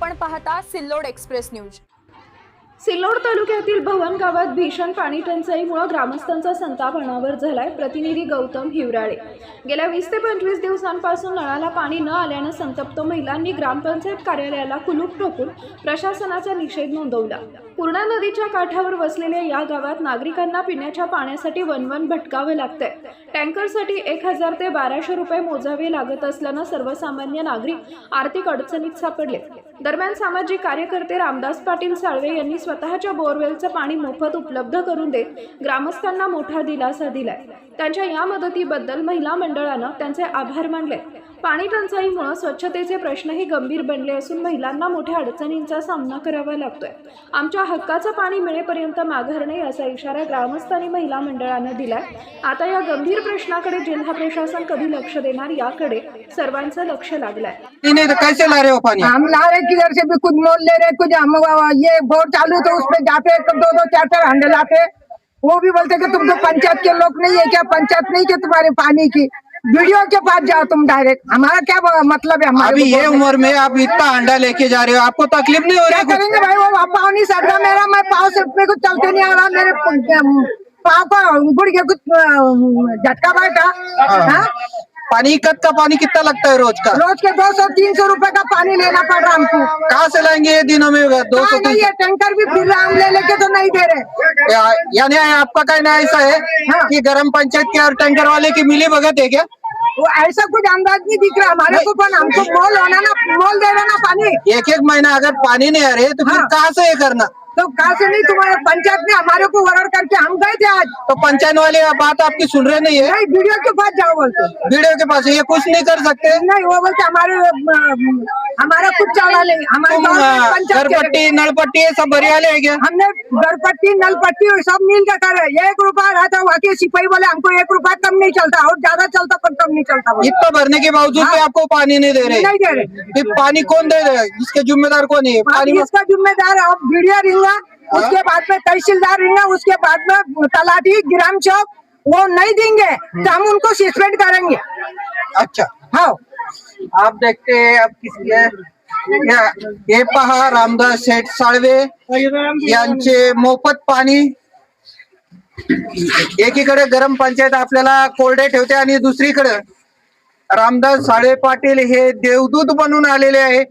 आपण पाहता Sillod express news. Sillod तालुक्यातील भवन गावात भीषण पाणी टंचाईमुळे ग्रामस्थांचा संताप अनावर झालाय। प्रतिनिधी गौतम हिवराळे। गेल्या 20 ते 25 दिवसांपासून नळाला पाणी न आल्याने संतप्त महिलांनी ग्रामपंचायत कार्यालयाला कुलूप ठोकून प्रशासनाचा निषेध नोंदवला। पूर्णा नदीच्या काठावर वसलेल्या या गावात नागरिकांना पिण्याच्या पाण्यासाठी वनवन भटकावे लागते। टँकरसाठी 1000 ते 1200 रुपये मोजावे लागत असल्याने सर्वसामान्य नागरिक आर्थिक अडचणीत सापडले। दरम्यान सामाजिक कार्यकर्ते रामदास पाटील साळवे यांनी स्वतःच्या बोरवेलचं पाणी मोफत उपलब्ध करून देत ग्रामस्थांना मोठा दिलासा दिलाय। त्यांच्या या मदतीबद्दल महिला मंडळानं त्यांचे आभार मानले। पाणी टंचाईमुळे स्वच्छतेचे प्रश्नही गंभीर बनले असून महिलांना मोठ्या अडचणींचा सामना करावा लागतोय। आमच्या हक्काचं पाणी मिळेपर्यंत माघार नाही असा इशारा ग्रामस्थांनी महिला मंडळानं दिलाय। आता या गंभीर प्रश्नाकडे जिल्हा प्रशासन कधी लक्ष देणार याकडे सर्वांचं लक्ष लागलंय। नहीं तो कैसे ला रहे हो पानी? हम ला रहे किधर से भी, कुछ मोल ले रहे, कुछ हम ये बोर चालू तो उसमें जाते 2-2 4-4 हंडे लाते। वो भी बोलते कि तुम तो पंचायत के लोग नहीं है क्या? पंचायत नहीं के तुम्हारे पानी की? वीडियो के पास जाओ तुम डायरेक्ट। हमारा क्या मतलब है? हमारे अभी ये उम्र में आप इतना अंडा लेके जा रहे हो, आपको तकलीफ नहीं हो क्या रही? करेंगे भाई? वो पाँव नहीं सट रहा मेरा, मैं पाँव से मेरे को चलते नहीं आ रहा, मेरे पाँव को गुड़घे कुछ झटका बैठा। हाँ? पानी का पानी कितना लगता है रोज का? रोज के 200-300 रुपए का पानी लेना पड़ रहा हमको। कहाँ से लाएंगे ये दिनों में 200? नहीं, ये टैंकर भी फिर हम ले लेके तो नहीं दे रहे। यानी आपका कहना ऐसा है हाँ। कि ग्राम पंचायत के और टैंकर वाले की मिली भगत है क्या? वो ऐसा कुछ अंदाज नहीं दिख रहा हमारे को, पर हमको मोल होना ना, मोल दे रहा ना पानी। एक महीना अगर पानी नहीं आ रहे तो फिर हाँ। कहाँ से ये करना? तो कहाँ से नहीं, तुम्हारे पंचायत ने हमारे को वर्ड करके हम गए थे आज। तो पंचायत वाले बात आपकी सुन रहे नहीं है? नहीं, वीडियो के पास जाओ बोलते। वीडियो के पास ये कुछ नहीं कर सकते? नहीं, वो बोलते हमारा कुछ चला नहीं, हमारे तुम गाँव में पंचायत के घरपट्टी नलपट्टी ये सब भरियाले है क्या? हमने घरपट्टी नलपट्टी सब मिल के करे। 1 रुपया रहा था, वहाँ के सिपाही बोले हमको 1 रुपया कम नहीं चलता, और ज्यादा चलता पर कम नहीं चलता बोले। इतना भरने के बावजूद भी हाँ। आपको पानी नहीं दे रहे? नहीं दे रहे। फिर पानी कौन दे रहे? इसके जिम्मेदार कौन है? पानी में इसका जिम्मेदार अब वीडियो रिंगा, उसके बाद में तहसीलदार रिंगा, उसके बाद में तलाटी ग्राम चौक, वो नहीं देंगे तो हम उनको सस्पेंड करेंगे। अच्छा, हाँ, आप देखते हैं अब किसकी है हे पहा रामदास शेठ साळवे यांचे मोफत पाणी। एकीकडे गरम पंचायत आपल्याला कोरडे ठेवते आणि दुसरीकडे रामदास साळवे पाटील हे देवदूत बनून आलेले आहे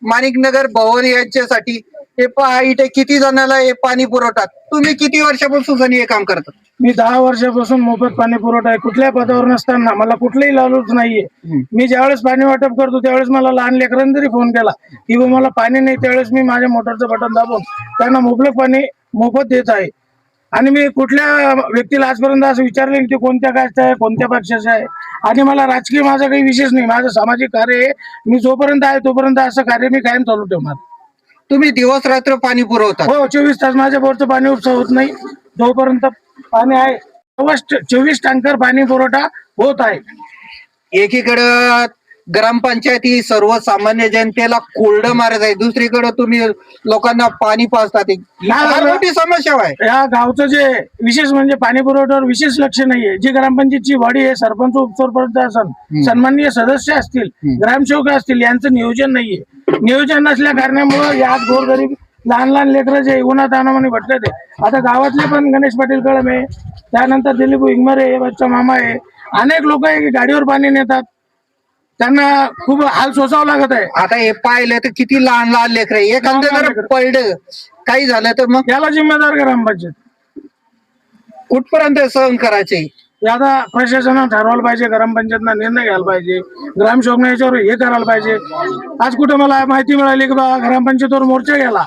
माणिकनगर भवन यांच्यासाठी। हे पहा इथे किती जणांना हे पाणी पुरवतात। तुम्ही किती वर्षापासून हे काम करता? मी 10 वर्षापासून मोफत पाणी पुरवठा आहे। कुठल्या पदावर नसताना मला कुठलाही लालूच नाहीये। मी ज्यावेळेस पाणी वाटप करतो त्यावेळेस मला लहान लेकरांनी जरी फोन केला की मला पाणी नाही, त्यावेळेस मी माझ्या मोटरचं बटन दाबून त्यांना मुबलक पाणी मोफत देत आहे। आणि मी कुठल्या व्यक्तीला आजपर्यंत असं विचारले की ते कोणत्या कास्टचा आहे, कोणत्या पक्षाचा आहे। आणि मला राजकीय माझा काही विशेष नाही, माझं सामाजिक कार्य आहे। मी जोपर्यंत आहे तोपर्यंत असं कार्य मी कायम चालू ठेवणार। तुम्ही दिवस रात्र पाणी पुरवता? हो, 24 तास माझ्या बोरचं पाणी उपसा होत नाही जोपर्यंत पाणी आहे। 24 टँकर पाणी पुरवठा होत आहे। एकीकडे ग्रामपंचायत ही सर्वसामान्य जनतेला कोरडं मारत आहे, दुसरीकडे तुम्ही लोकांना पाणी पाजतात। फार मोठी समस्या आहे। या गावचं जे विशेष म्हणजे पाणी पुरवठ्यावर विशेष लक्ष नाहीये। जी ग्रामपंचायतची बॉडी आहे, सरपंच उपसरपंच असेल, सन्माननीय सदस्य असतील, ग्रामसेवक असतील, यांचं नियोजन नाहीये। नियोजन नसल्या कारणामुळे या गोरगरीब लहान लेकरं जे उन्हातानामध्ये भटकत आहे। आता गावातले पण गणेश पाटील कळम आहे, त्यानंतर दिलीप इंगमरे, बच्चा मामा आहे, अनेक लोक गाडीवर पाणी नेतात, त्यांना खूप हाल सोसावं लागत आहे। आता हे पाहिलं तर किती लहान लेकर आहे, एखादं जर पडलं काही झालं तर मग याला जिम्मेदार ग्रामपंचायत कुठपर्यंत सहन करायचे? आता प्रशासनानं ठरवायला पाहिजे, ग्रामपंचायतनं निर्णय घ्यायला पाहिजे, ग्रामसेवकनं याच्यावर हे करायला पाहिजे। आज कुठे मला माहिती मिळाली की बाबा ग्रामपंचायतीवर मोर्चा गेला,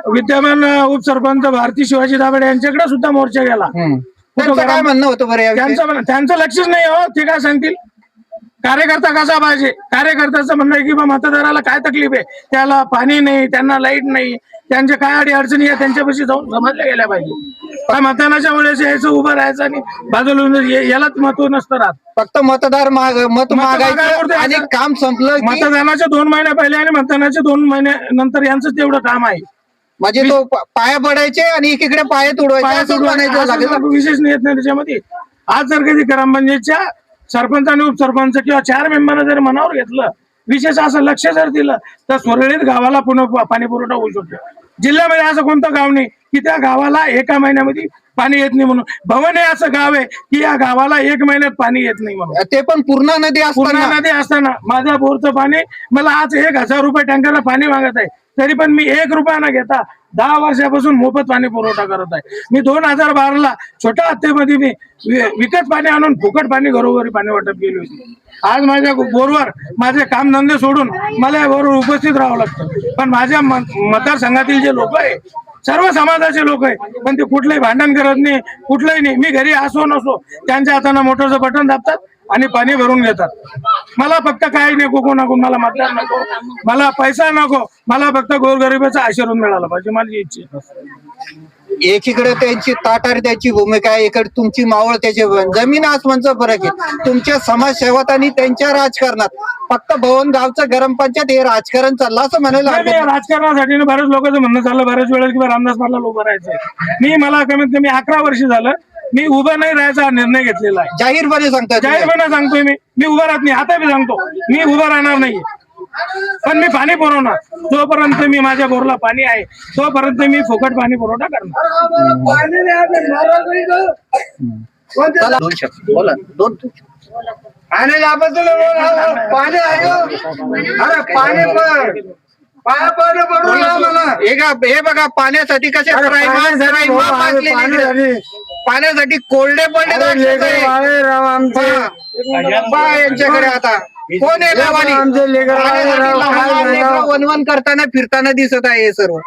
विद्यमान उपसरपंच भारती शिवाजी दाभाडे यांच्याकडे सुद्धा मोर्चा गेला। काय म्हणणं होतं बरं? त्यांचं लक्षच नाही हो, ते काय सांगतील? कार्यकर्ता कसा पाहिजे? कार्यकर्त्याचं म्हणणं आहे की बा मतदाराला काय तकलीफ आहे, त्याला पाणी नाही, त्यांना लाईट नाही, त्यांच्या काय अडचणी आहे त्यांच्यापाशी जाऊन समजल्या गेल्या पाहिजे। मतदानाच्या वेळेस यायचं, उभं राहायचं आणि बाजूला यालाच महत्व नसतं राहत। फक्त मतदार मत मागायचं आणि काम संपलं। मतदानाच्या 2 महिने पहिले आणि मतदानाच्या 2 महिने नंतर यांचं तेवढं काम आहे। म्हणजे तो पाया पडायचे आणि एकीकडे पाय तुडवायचे, विशेष नाही येत नाही त्याच्यामध्ये। आज जर कधी ग्रामपंचायतच्या सरपंच आणि उपसरपंच किंवा 4 मेंबरना जर मनावर घेतलं विशेष असं लक्ष जर दिलं तर सुरळीत गावाला पुन्हा पाणी पुरवठा होऊ शकतो. जिल्ह्यामध्ये असं कोणतं गाव नाही की त्या गावाला एका महिन्यामध्ये पाणी येत नाही म्हणून. भवन हे असं गाव आहे की या गावाला 1 महिन्यात पाणी येत नाही म्हणून. ते पण पूर्णा नदी पूर्णा असताना. नदी असताना माझ्या बोरचं पाणी मला आज 1000 रुपये टँकरला पाणी मागत आहे, तरी पण मी 1 रुपया न घेता 10 वर्षापासून मोफत पाणी पुरवठा करत आहे. मी 2012ला छोट्या हत्तीमध्ये मी विकत पाणी आणून फुकट पाणी घरोघरी पाणी वाटप केली होती. आज माझ्या बोरवर माझे कामधंदे सोडून मला या बोरवर उपस्थित राहावं लागतं. पण माझ्या मतदारसंघातील जे लोक आहे, सर्व समाजाचे लोक आहे, पण ते कुठलंही भांडण करत नाही, कुठलंही नाही. मी घरी असो नसो त्यांच्या हाताने मोटरचं बटन दाबतात आणि पाणी भरून घेतात. मला फक्त काही नको नको, मला मतदान नको, मला पैसा नको, मला फक्त गोरगरिबाचा आशीर्वाद मिळाला पाहिजे, माझी इच्छा. एकीकडे त्यांची ताटारी त्याची भूमिका आहे, इकडे तुमची मावळ त्याचे जमीन आसमानचा फरक आहे. तुमच्या समाजसेवात आणि त्यांच्या राजकारणात फक्त भवन गावचं गरम पंचायत हे राजकारण चाललं असं म्हणायला हरकत नाही. राजकारणासाठी बऱ्याच लोकांचं म्हणणं चाललं बऱ्याच वेळेस किंवा रामदास पाटला उभं राहायचंय. मला कमीत कमी 11 वर्ष झालं मी उभं नाही राहायचा निर्णय घेतलेला आहे. जाहीरपणे सांगतात. जाहीरपणे सांगतोय मी उभं राहत नाही. आता मी सांगतो मी उभं राहणार नाही, पण मी पाणी पुरवणार. जोपर्यंत मी माझ्या बोरला पाणी आहे तोपर्यंत मी फुकट पाणी पुरवठा करणार. चला, 2 शब्द बोला. 2 पाणी याबद्दल पाणी आहे. अरे पाणी पण पाया मला. हे बघा पाण्यासाठी कसे पाण्यासाठी कोरडे पडले यांच्याकडे. आता कोण आहे गावाने वनवन करताना फिरताना दिसत आहे हे सर्व.